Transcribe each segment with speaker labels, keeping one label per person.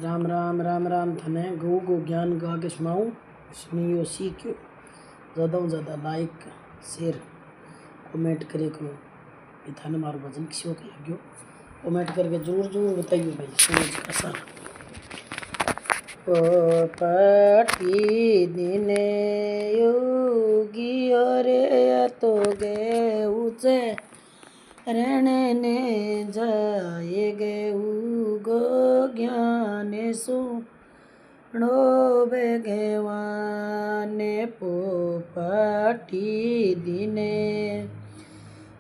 Speaker 1: राम राम राम राम थने गौ गो ज्ञान गा के सुनाऊँ सुनियो सीखियो ज़्यादा से ज़्यादा लाइक शेयर कमेंट करे करो। ये थाने मारो भजन किसी को लग्यो कमेंट करके जरूर जरूर बताइए भाई समझ ऐसा ओ पाटी दिने योगी रे तो गे ऊँचे रणने ने जाए गे गो ज्ञान सुनो भगवान पोपटी दिने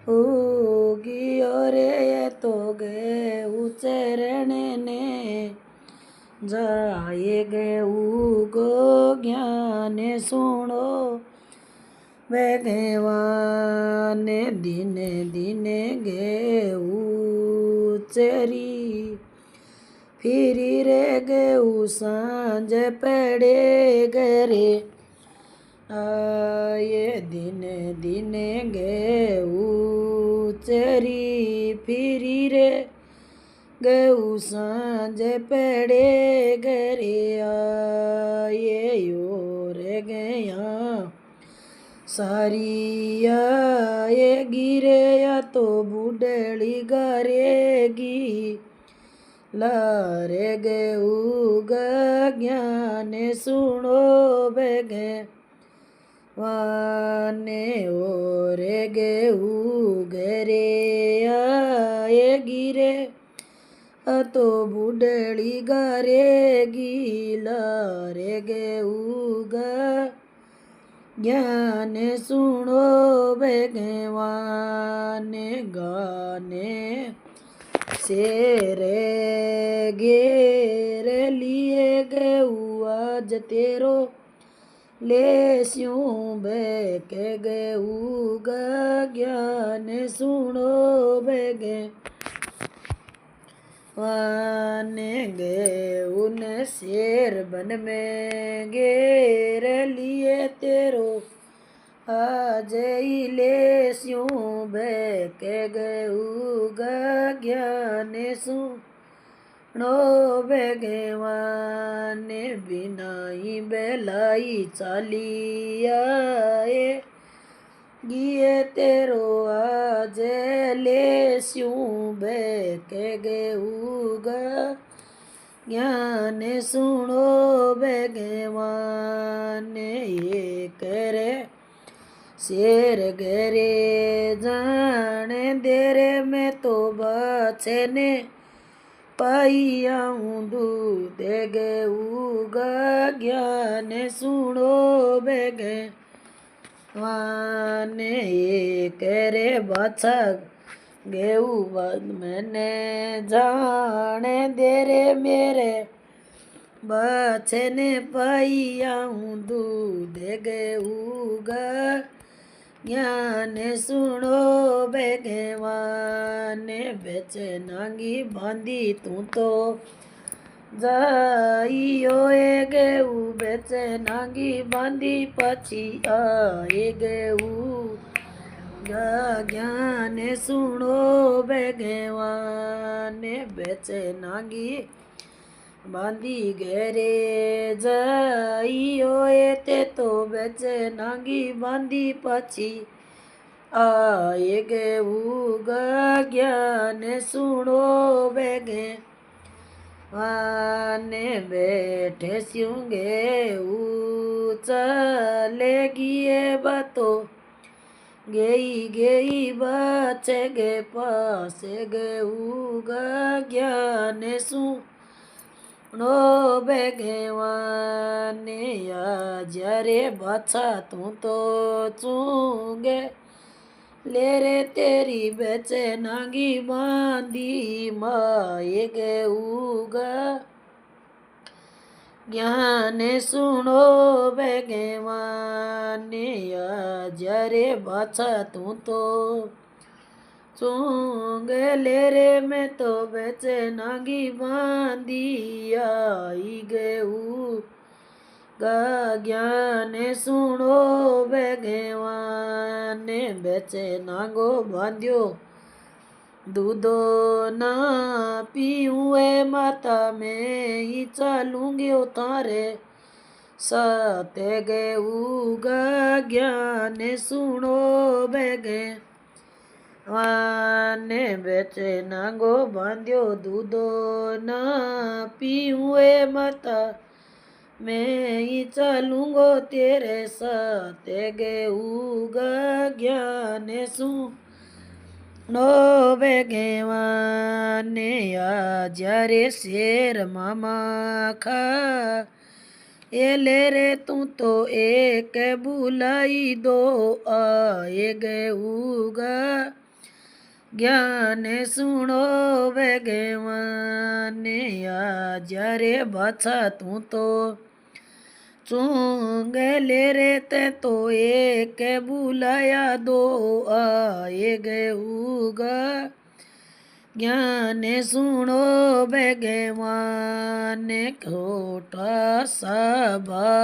Speaker 1: उगी रे तो गे उचरण ने जाए गे गो ज्ञान सुनो भगवान दिने दिने गे चरी फिरी रे गे सांझ पड़े गरे आए दिने दिने गे चरी फिरी रे गे सांझ पड़े गरे आए यो रे गया सारिया ये गिरे या तो बुढ़ड़ी गारेगी लारे गे उगा ज्ञान सुनो बेगे वाने और गे उगरे आए गिरे तो बुढ़ड़ी गारेगी लारे गे उगा ज्ञान सुनो भगवान गाने शेर घेर लिए गऊ आज तेरो ले स्यूं बेक गऊ ज्ञान सुनो भगवान गे उन शेर बन में घेर लिए तेरो आज ले स्यूं बेक गऊगा ज्ञान सुनो भगवान बिनाई बेलाई चालिया गिए तेरो आज ले स्यूं बेक गऊगा ज्ञान सुनो भगवान ये करे शेर गरे जान देरे में तो बचे ने पाई आऊँ दूध गऊगा ज्ञान सुनो भगवान ये करे बाछा गेऊ बद मैंने जाने देरे मेरे बचने पाई आऊँ दूध गऊगा ज्ञान सुनो भगवान बेचे नांगी बांधी तू तो जाइयो गेऊ बेचे नांगी बांधी पछी आए गेऊ ज्ञान सुनो भगवान बेचे नांगी बांधी गरे जाइयो ते तो बेचे नांगी बांधी पछी आए गेऊगा ज्ञान सुनो बेगे वाने बैठे स्यूंगे चले गिए बातो गई गई बचे गे पास गेऊगा ज्ञान सुनो भगवान या जरे बाछा तू तो चूंगे ले रे तेरी बेचे नांगी बांधी माए गऊगा ज्ञान सुनो भगवान या जरे बाछा तू तो चूंग ले रे मैं तो बेचे नांगी बांधी आई गऊ ज्ञान सुनो भगवान बेचे नांगो बांध्यो दूधो ना पीऊँ ए माता मैं ही चलूँगी तारे सत्य गे उगा ज्ञान सुनो बेगे वाने बेचे नागो बांध्यो दूधो ना पीऊँ ए माता मैं ही चलूँगो तेरे सत्य गे उगा ज्ञान सुनो बेगे वाने आ જ્યારે શેર મામા ખા एले रे तू तो एक बुलाई दो आए गे उगा ज्ञान सुनो बेगवाने आ जारे बाछा तू तो चूंगे ले रे ते तो एक बुलाया दो आए गे उगा ज्ञान सुनो बेगवान खोटा सबा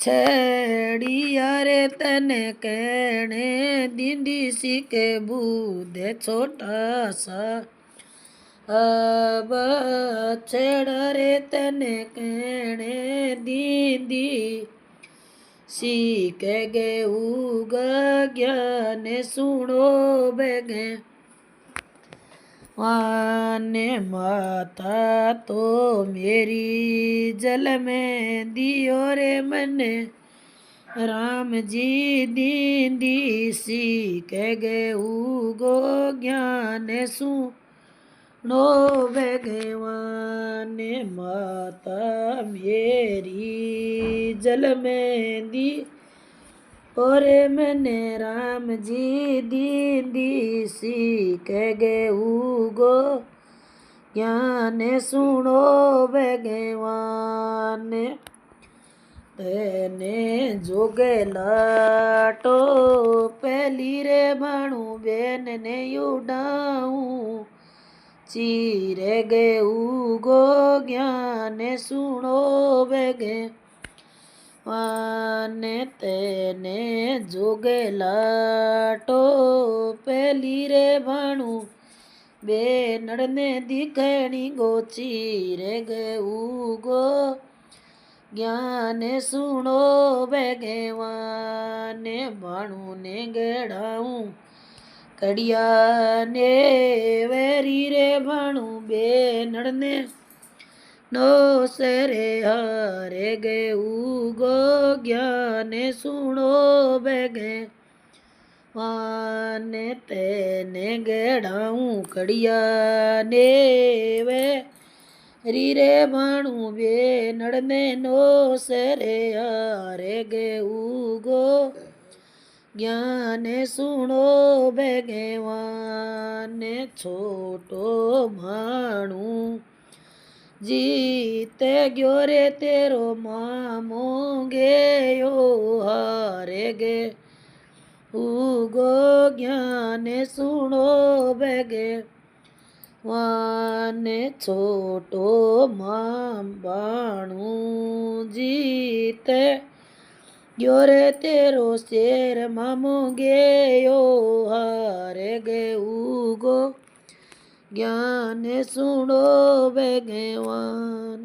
Speaker 1: छेड़िया रे तने कहने दीदी सी के बूदे छोटा सा अब छेड़ रे तने कहने दीदी सी के गे उगा ज्ञान सुनो बेगे वाने माता तो मेरी जल में दियो रे मने राम जी दीदी सी कह गे उगो ज्ञान सुनो भगवान माता मेरी जल में दी और मैंने राम जी दीदी सी कह गे उगो ज्ञान सुनो भगवान तेने जोगे लाटो पहली रे बाणू बेन ने उड़ाऊं चीरे गे उगो ज्ञान सुनो बेगे वाने तेने जोगे लाटो पहली रे भाणू बे नड़ने दिखणी गोची रे गे उगो ज्ञान सुनो भगवान भाणू ने गेड़ाऊं कड़िया ने वेरी रे भाणू बे नड़ने नो सेरे हारे गे उगो ज्ञान सुनो बेगे वाने तेने गेड़ाऊं कड़िया ने वे रीरे बाणू बे नड़ने नो सेरे हारे गे उगो ज्ञान सुनो बेगे वाने छोटो भाणू जीते गयो रे तेरो मामो गयो हारे गे उगो ज्ञान सुनो बेगे वाने छोटो माम बाणू जीते गयो रे तेरो शेर मामो गयो हारे गे उगो ज्ञान सुनो भगवान।